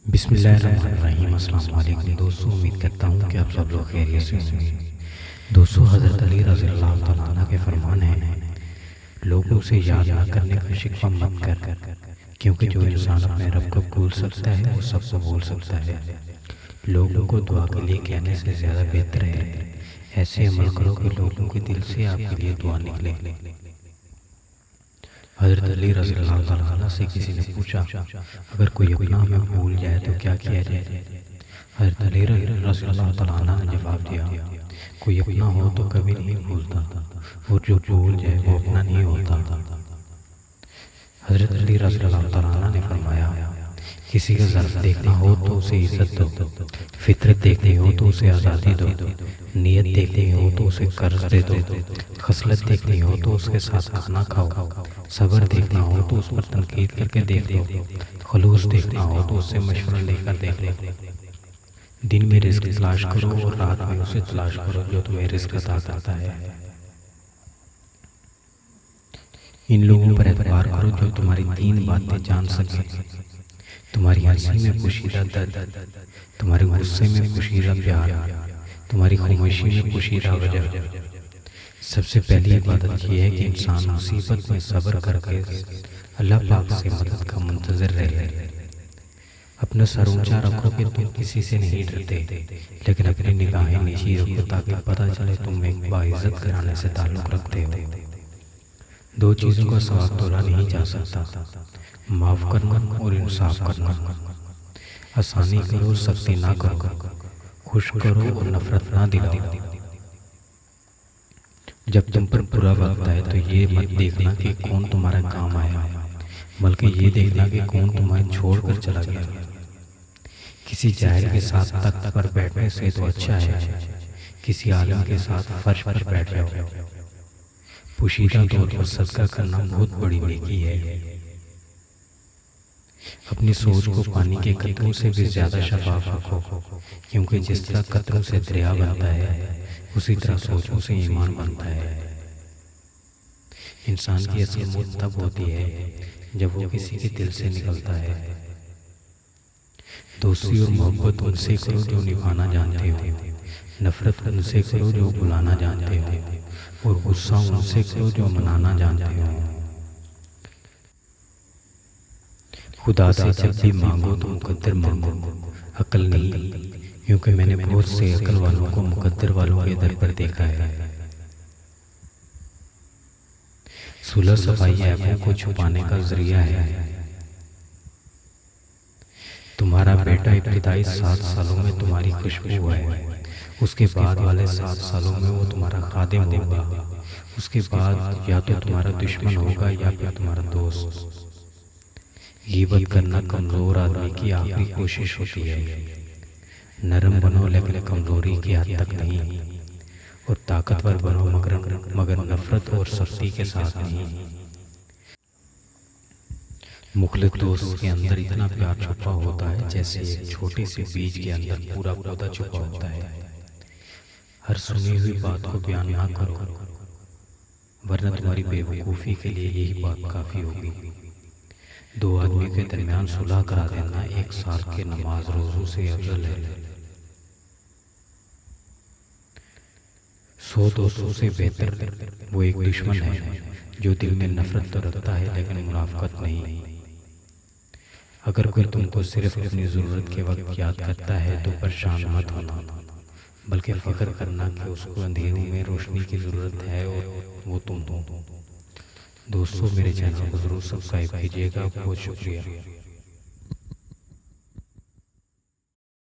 बिस्मिल्लाहिर्रहमानिर्रहीम। अस्सलाम वालेकुम दोस्तों, उम्मीद करता हूँ कि आप सब लोग खैरियत से होंगे। दोस्तों, हज़रत अली रज़ियल्लाहु तआला अन्हु के फरमान है, लोगों से याद ना करने का शिकवा मत कर, क्योंकि जो इंसान अपने रब को भूल सकता है वो सबको भूल सकता है। लोगों को दुआ के लिए कहने से ज़्यादा बेहतर है ऐसे अमल करो कि लोगों के दिल से आपके लिए दुआ निकले। हज़रत अली रज़ियल्लाहु तआला अन्हु से किसी ने पूछा, अगर कोई अपना हमें भूल जाए तो क्या किया जाए? हज़रत अली रज़ियल्लाहु तआला अन्हु ने जवाब दिया, कोई अपना हो तो कभी नहीं भूलता, और जो भूल जाए वो अपना नहीं होता। हज़रत अली रज़ियल्लाहु तआला अन्हु ने फरमाया, किसी का ज़र्फ देखना हो तो उसे इज़्ज़त दो, फितरत देखनी हो तो उसे आज़ादी दो, नीयत देखनी हो तो उसे कर्ज दे दो, खसलत देखनी हो तो उसके साथ खाना खाओ, सब्र देखना हो तो उस पर तनकीद करके देख लो, खलूस देखना हो तो उससे मशवरा लेकर देख लो। दिन में रिज़्क तलाश करो और रात में उसे तलाश करो जो तुम्हें रिज़्क अता करता है। इन लोगों पर एतबार करो जो तुम्हारी 3 बातें जान सके, तुम्हारी हंसी में पोशीदा दर्द, तुम्हारे गुस्से में पोशीदा प्यार, तुम्हारी खामोशी में पोशीदा वजह। सबसे पहली इबादत यह है कि इंसान मुसीबत में सब्र करके अल्लाह पाक से मदद का मुंतज़िर रहे। अपना सर ऊंचा रखो कि तुम किसी से नहीं डरते, लेकिन अपनी निगाहें नीची रखो ताकि पता चले तुम एक बाइज़्ज़त घराने से ताल्लुक़ रखते हो। 2 चीज़ों का सवाब तोला नहीं जा सकता, माफ़ करना और इंसाफ करना। आसानी करो, सख्ती ना करो, खुश करो और नफरत ना दिलाओ। जब तुम पर बुरा वक्त आए तो ये मत देखना कि कौन तुम्हारा काम आया, बल्कि ये देखना कि कौन तुम्हें छोड़कर चला गया। किसी जाहिल के साथ तख्त पर बैठने से तो अच्छा है किसी आलिम के साथ फर्श पर बैठ जाओ। पोशीदा तौर पर सदका करना बहुत बड़ी नेकी है। अपनी सोच को पानी के कतरों से भी ज़्यादा शफाफ रखो, क्योंकि जिस तरह कतरों से दरिया बनता है उसी तरह सोचों से ईमान बनता है। इंसान की असली मौत तब होती है जब वो किसी के दिल से निकलता है। दोस्ती और मोहब्बत उनसे करो जो निभाना जानते हो, नफरत उनसे करो जो बुलाना जानते हो, और गुस्सा उनसे करो जो मनाना जानते हो। खुदा से जब भी मांगो तो मुकद्दर मांगो, अकल नहीं, क्योंकि मैंने बहुत से अकल वालों को मुकद्दर वालों के दर पर देखा है। सुलह सफाई ऐबों को छुपाने का जरिया है। तुम्हारा बेटा इब्तिदाई 7 सालों में तुम्हारी खुशबू है, उसके बाद वाले 7 सालों में वो तुम्हारा खादिम होगा, उसके बाद या तो तुम्हारा दुश्मन होगा या फिर तुम्हारा दोस्त। ग़ीबत करना कमज़ोर आदमी की आखिरी कोशिश होती है। नरम बनो लेकिन कमज़ोरी की हद तक नहीं, और ताकतवर बनो मगर नफरत और सख्ती के साथ नहीं। मुखलिस दोस्त के अंदर इतना प्यार छुपा होता है जैसे एक छोटे से बीज के अंदर पूरा पौधा छुपा होता है। हर सुनी हुई बात को बयान ना करो, वरना तुम्हारी बेवकूफ़ी के लिए यही बात काफ़ी होगी। 2 आदमियों के दरमियान सुलह करा देना 1 साल के नमाज रोज़ों से अफजल है। 100 दोस्तों से बेहतर वो एक दुश्मन है जो दिल में नफरत तो रखता है लेकिन मुनाफकत नहीं। अगर कोई तुमको सिर्फ अपनी ज़रूरत के वक्त याद करता है तो परेशान मत होना, बल्कि फ़िक्र करना कि उसको अंधेरों में रोशनी की ज़रूरत है और वो तुम हो। दोस्तों, मेरे चैनल को ज़रूर सब्सक्राइब कीजिएगा। बहुत शुक्रिया।